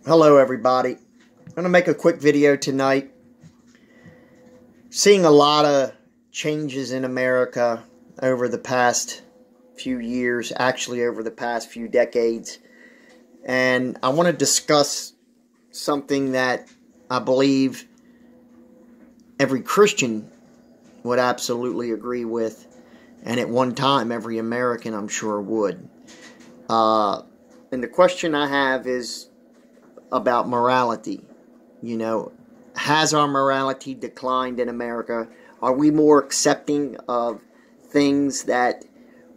Hello everybody. I'm going to make a quick video tonight. Seeing a lot of changes in America over the past few years, actually over the past few decades. And I want to discuss something that I believe every Christian would absolutely agree with. And at one time, every American, I'm sure, would. And the question I have is about morality. You know, has our morality declined in America? Are we more accepting of things that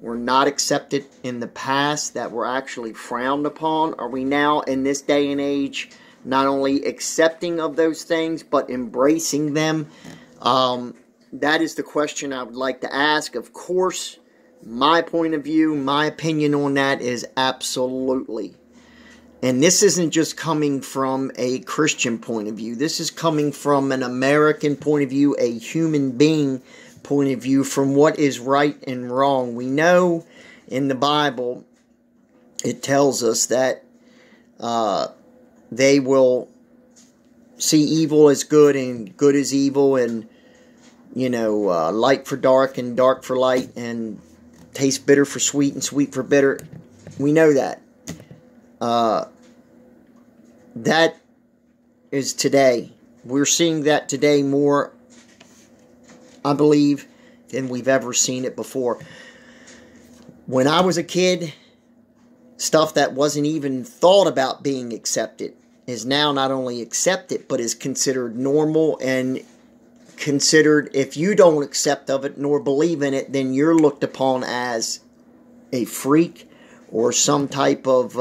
were not accepted in the past, that were actually frowned upon? Are we now, in this day and age, not only accepting of those things, but embracing them? That is the question I would like to ask. Of course, my point of view, my opinion on that is absolutely. And this isn't just coming from a Christian point of view. This is coming from an American point of view, a human being point of view, from what is right and wrong. We know in the Bible, it tells us that they will see evil as good and good as evil, and, you know, light for dark and dark for light, and taste bitter for sweet and sweet for bitter. We know that. That is today. We're seeing that today more, I believe, than we've ever seen it before. When I was a kid, stuff that wasn't even thought about being accepted is now not only accepted, but is considered normal and considered, if you don't accept of it nor believe in it, then you're looked upon as a freak or some type of,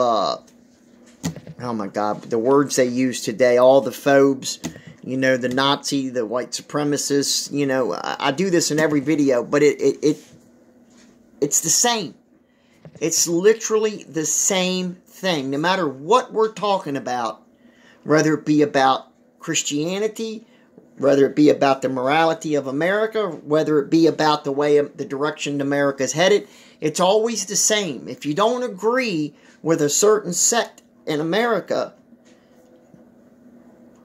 oh my God, the words they use today, all the phobes, you know, the Nazi, the white supremacists, you know, I do this in every video, but it's the same. It's literally the same thing, no matter what we're talking about, whether it be about Christianity, whether it be about the morality of America, whether it be about the way, the direction America's headed, it's always the same. If you don't agree with a certain sect in America,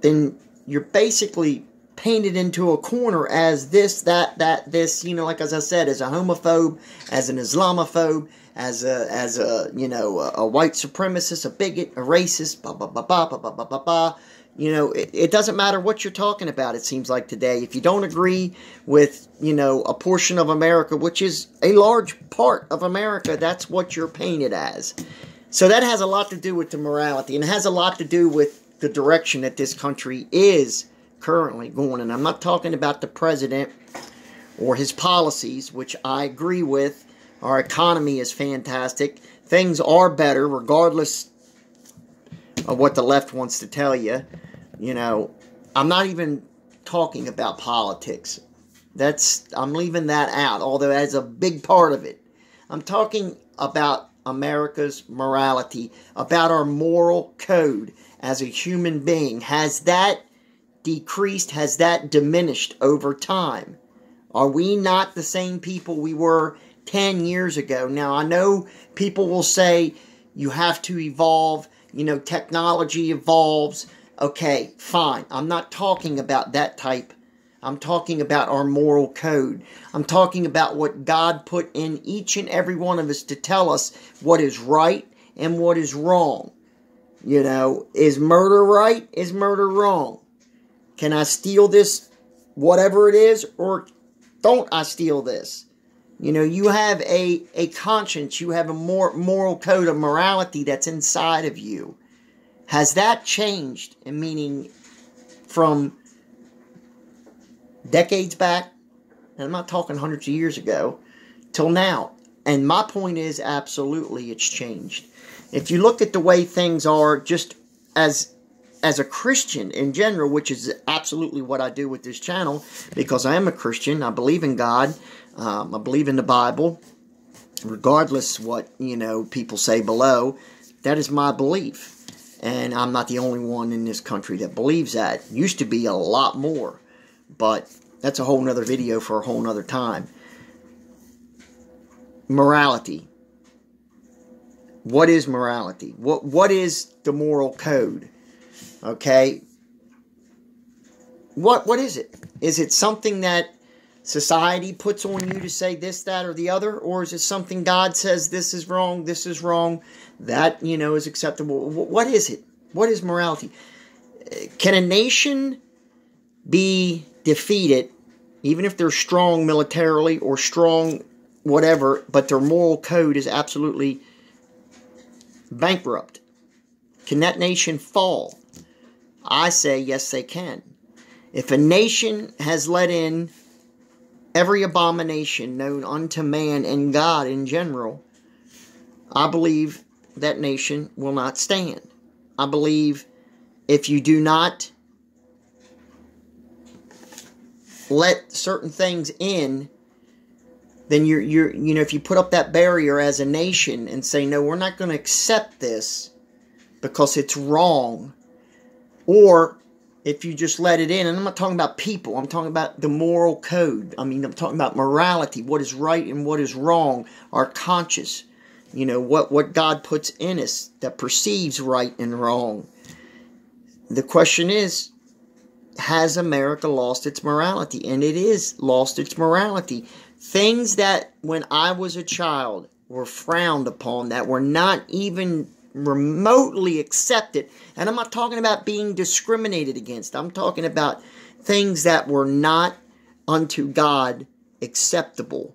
then you're basically painted into a corner as this, this, you know, like as I said, as a homophobe, as an Islamophobe, as a you know, a white supremacist, a bigot, a racist, blah, blah, blah, blah, blah, blah, blah, blah, blah. You know, it doesn't matter what you're talking about, it seems like today. If you don't agree with, you know, a portion of America, which is a large part of America, that's what you're painted as. So that has a lot to do with the morality, and it has a lot to do with the direction that this country is currently going. And I'm not talking about the president or his policies, which I agree with. Our economy is fantastic. Things are better, regardless of what the left wants to tell you. You know, I'm not even talking about politics. I'm leaving that out, although that's a big part of it. I'm talking about America's morality, about our moral code as a human being. Has that decreased? Has that diminished over time? Are we not the same people we were 10 years ago? Now, I know people will say you have to evolve, you know, technology evolves. Okay, fine. I'm not talking about that type. I'm talking about our moral code. I'm talking about what God put in each and every one of us to tell us what is right and what is wrong. You know, is murder right? Is murder wrong? Can I steal this, whatever it is, or don't I steal this? You know, you have a conscience. You have a moral code of morality that's inside of you. Has that changed? And meaning from decades back, and I'm not talking hundreds of years ago, till now. And my point is, absolutely, it's changed. If you look at the way things are, just as a Christian in general, which is absolutely what I do with this channel, because I am a Christian, I believe in God, I believe in the Bible, regardless what, you know, people say below, that is my belief. And I'm not the only one in this country that believes that. Used to be a lot more. But that's a whole nother video for a whole nother time. Morality. What is morality? What is the moral code? Okay? What is it? Is it something that society puts on you to say this, that, or the other? Or is it something God says this is wrong, that, is acceptable? What is it? What is morality? Can a nation be defeated, even if they're strong militarily or strong whatever, but their moral code is absolutely bankrupt? Can that nation fall? I say yes, they can. If a nation has let in every abomination known unto man and God in general, I believe that nation will not stand. I believe if you do not let certain things in, then if you put up that barrier as a nation and say, no, we're not going to accept this because it's wrong, or if you just let it in, and I'm not talking about people, I'm talking about the moral code. I'm talking about morality, what is right and what is wrong, our conscience, what God puts in us that perceives right and wrong. The question is, has America lost its morality? And it is lost its morality. Things that when I was a child were frowned upon, that were not even remotely accepted. And I'm not talking about being discriminated against. I'm talking about things that were not unto God acceptable.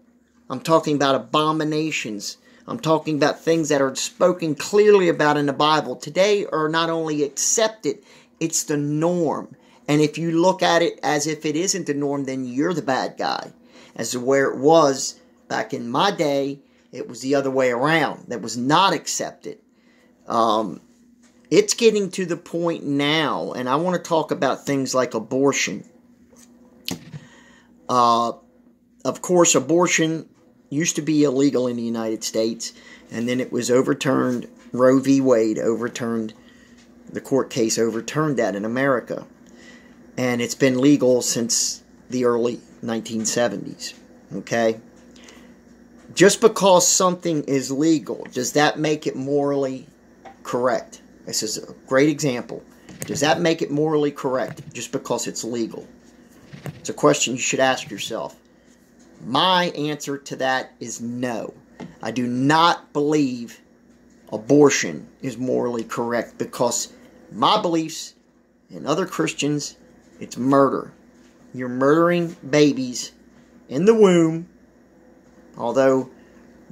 I'm talking about abominations. I'm talking about things that are spoken clearly about in the Bible. Today are not only accepted, it's the norm. And if you look at it as if it isn't the norm, then you're the bad guy. As to where it was back in my day, it was the other way around. That was not accepted. It's getting to the point now, and I want to talk about things like abortion. Of course, abortion used to be illegal in the United States, and then it was overturned. Roe v. Wade overturned, the court case overturned that in America. And it's been legal since the early 1970s. Okay? Just because something is legal, does that make it morally correct? This is a great example. Does that make it morally correct just because it's legal? It's a question you should ask yourself. My answer to that is no. I do not believe abortion is morally correct because my beliefs and other Christians, it's murder. You're murdering babies in the womb, although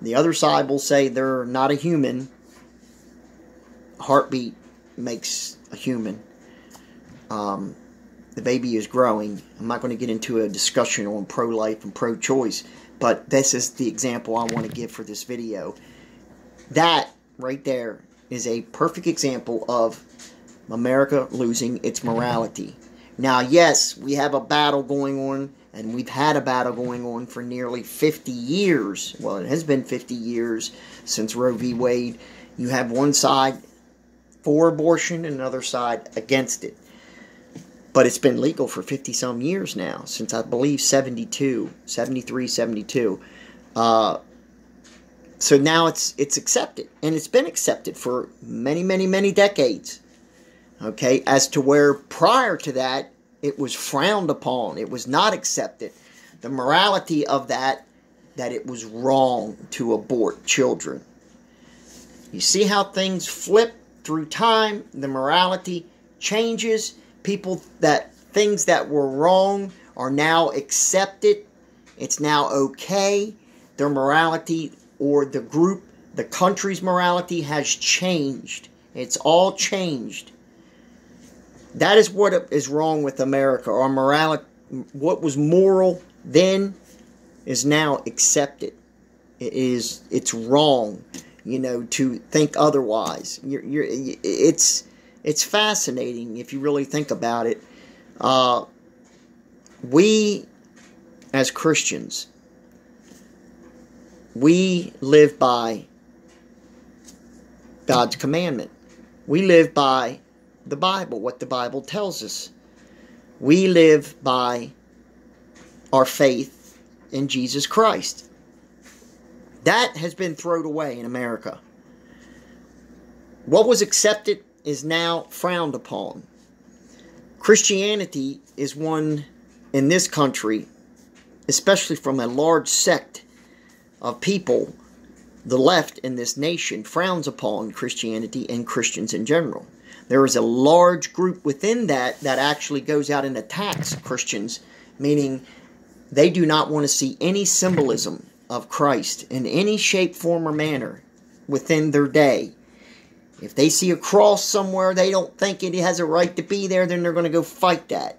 the other side will say they're not a human. Heartbeat makes a human. The baby is growing. I'm not going to get into a discussion on pro-life and pro-choice, but this is the example I want to give for this video. That right there is a perfect example of America losing its morality. Now, yes, we have a battle going on, and we've had a battle going on for nearly 50 years. Well, it has been 50 years since Roe v. Wade. You have one side for abortion and another side against it. But it's been legal for 50-some years now, since I believe 73, 72. So now it's accepted, and it's been accepted for many, many, many decades. Okay, as to where prior to that, it was frowned upon. It was not accepted. The morality of that it was wrong to abort children. You see how things flip through time? The morality changes. Things that were wrong are now accepted. It's now okay. Their morality, or the country's morality has changed. It's all changed. That is what is wrong with America. Our morality, what was moral then, is now accepted. It's wrong, to think otherwise. It's fascinating if you really think about it. We, as Christians, we live by God's commandment. We live by the Bible, what the Bible tells us. We live by our faith in Jesus Christ. That has been thrown away in America. What was accepted is now frowned upon. Christianity is one in this country, especially from a large sect of people, the left in this nation frowns upon Christianity and Christians in general. There is a large group within that actually goes out and attacks Christians, meaning they do not want to see any symbolism of Christ in any shape, form, or manner within their day. If they see a cross somewhere they don't think it has a right to be there, then they're going to go fight that.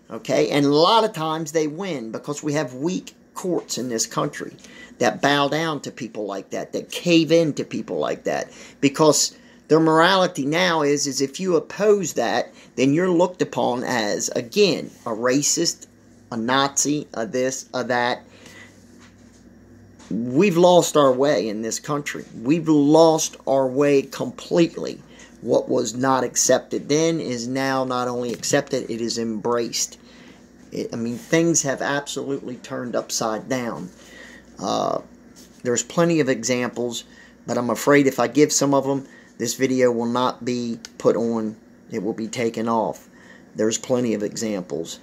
Okay? And a lot of times they win because we have weak courts in this country that bow down to people like that cave in to people like that. Because their morality now is if you oppose that, then you're looked upon as, again, a racist, a Nazi, a this, a that. We've lost our way in this country. We've lost our way completely. What was not accepted then is now not only accepted, it is embraced. Things have absolutely turned upside down. There's plenty of examples, but I'm afraid if I give some of them, this video will not be put on. It will be taken off. There's plenty of examples.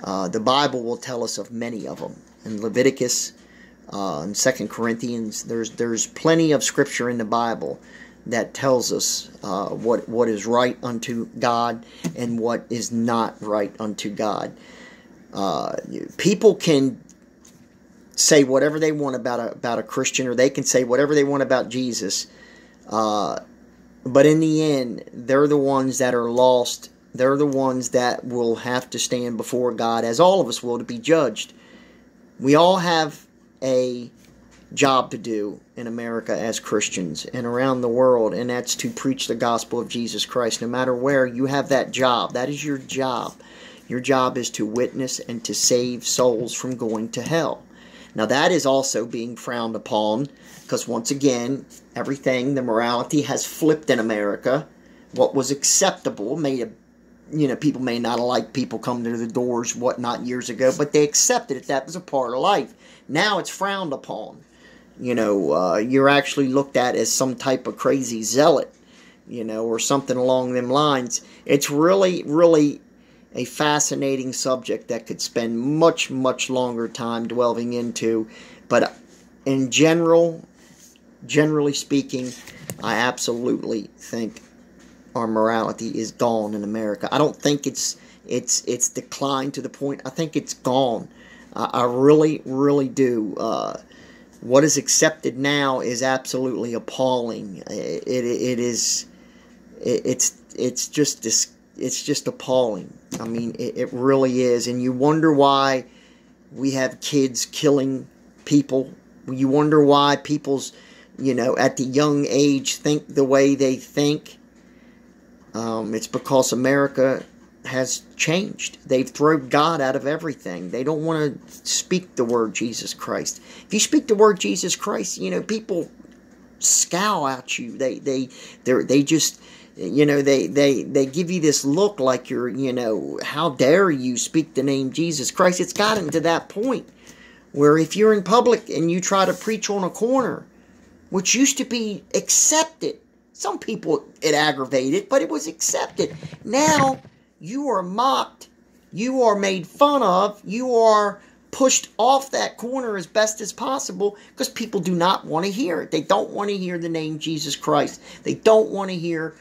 The Bible will tell us of many of them. In Leviticus, in 2 Corinthians, there's plenty of scripture in the Bible that tells us what is right unto God and what is not right unto God. People can say whatever they want about a Christian, or they can say whatever they want about Jesus, but in the end, they're the ones that are lost. They're the ones that will have to stand before God, as all of us will, to be judged. We all have a job to do in America as Christians and around the world, and that's to preach the gospel of Jesus Christ. No matter where, you have that job. That is your job. Your job is to witness and to save souls from going to hell. Now that is also being frowned upon, because once again, everything, the morality has flipped in America. What was acceptable people may not have liked people coming to the doors, whatnot, years ago, but they accepted it. That was a part of life. Now it's frowned upon. You're actually looked at as some type of crazy zealot, or something along them lines. It's really, really a fascinating subject that could spend much, much longer time delving into. But in generally speaking, I absolutely think our morality is gone in America. I don't think it's declined to the point. I think it's gone. I really, really do. What is accepted now is absolutely appalling. It's just appalling. It really is. And you wonder why we have kids killing people. You wonder why people's, at the young age think the way they think. It's because America has changed. They've thrown God out of everything. They don't want to speak the word Jesus Christ. If you speak the word Jesus Christ, people scowl at you. They just, they give you this look like you're, how dare you speak the name Jesus Christ. It's gotten to that point where if you're in public and you try to preach on a corner, which used to be accepted, some people it aggravated, but it was accepted. Now you are mocked, you are made fun of, you are pushed off that corner as best as possible because people do not want to hear it. They don't want to hear the name Jesus Christ. They don't want to hear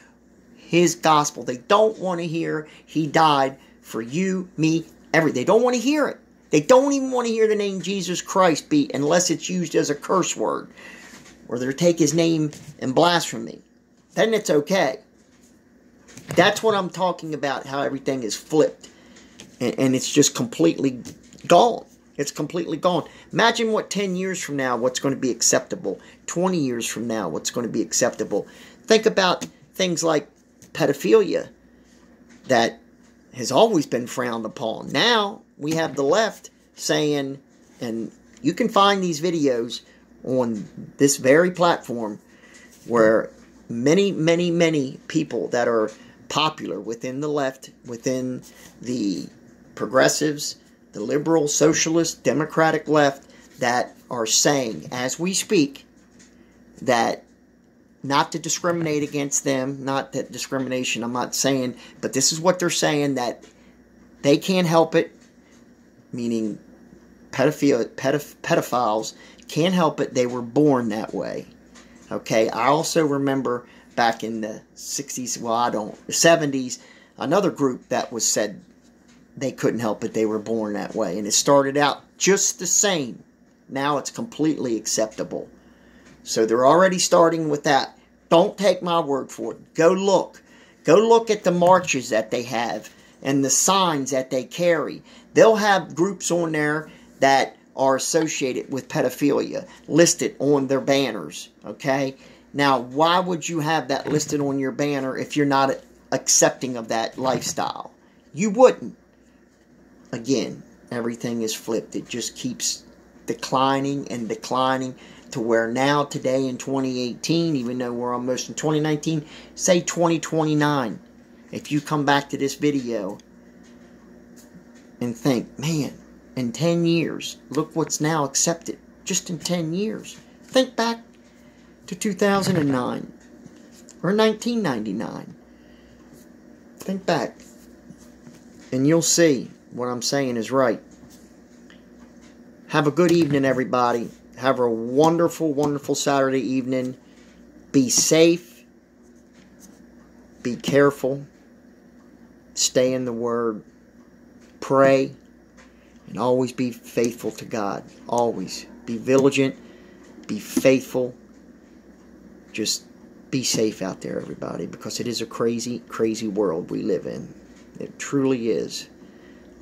His gospel. They don't want to hear He died for you, me, everything. They don't want to hear it. They don't even want to hear the name Jesus Christ unless it's used as a curse word, or they take His name in blasphemy. Then it's okay. That's what I'm talking about, how everything is flipped. And it's just completely gone. It's completely gone. Imagine what 10 years from now, what's going to be acceptable. 20 years from now, what's going to be acceptable. Think about things like pedophilia that has always been frowned upon. Now, we have the left saying, and you can find these videos on this very platform, where many, many, many people that are popular within the left, within the progressives, the liberal, socialist, democratic left, that are saying, as we speak, that not to discriminate against them, not that discrimination, I'm not saying, but this is what they're saying, that they can't help it, meaning pedophiles can't help it, they were born that way. Okay, I also remember back in the 60s, the 70s, another group that was said they couldn't help it, they were born that way. And it started out just the same. Now it's completely acceptable. So they're already starting with that. Don't take my word for it. Go look. Go look at the marches that they have and the signs that they carry. They'll have groups on there that are associated with pedophilia listed on their banners. Okay? Now, why would you have that listed on your banner if you're not accepting of that lifestyle? You wouldn't. Again, everything is flipped. It just keeps declining and declining to where now, today in 2018, even though we're almost in 2019, say 2029, if you come back to this video and think, man, in 10 years, look what's now accepted. Just in 10 years. Think back to 2009 or 1999. Think back and you'll see what I'm saying is right. Have a good evening, everybody. Have a wonderful, wonderful Saturday evening. Be safe. Be careful. Stay in the Word. Pray. And always be faithful to God. Always. Be vigilant. Be faithful. Just be safe out there, everybody, because it is a crazy, crazy world we live in. It truly is.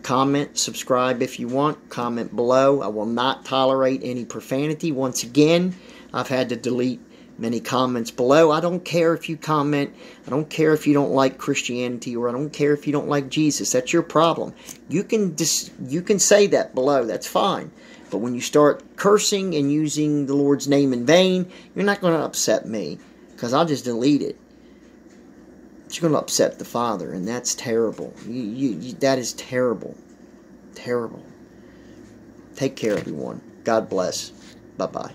Comment, subscribe if you want. Comment below. I will not tolerate any profanity. Once again, I've had to delete many comments below. I don't care if you comment. I don't care if you don't like Christianity, or I don't care if you don't like Jesus. That's your problem. You can say that below. That's fine. But when you start cursing and using the Lord's name in vain, you're not going to upset me, because I'll just delete it. You're going to upset the Father, and that's terrible. That is terrible. Terrible. Take care, everyone. God bless. Bye-bye.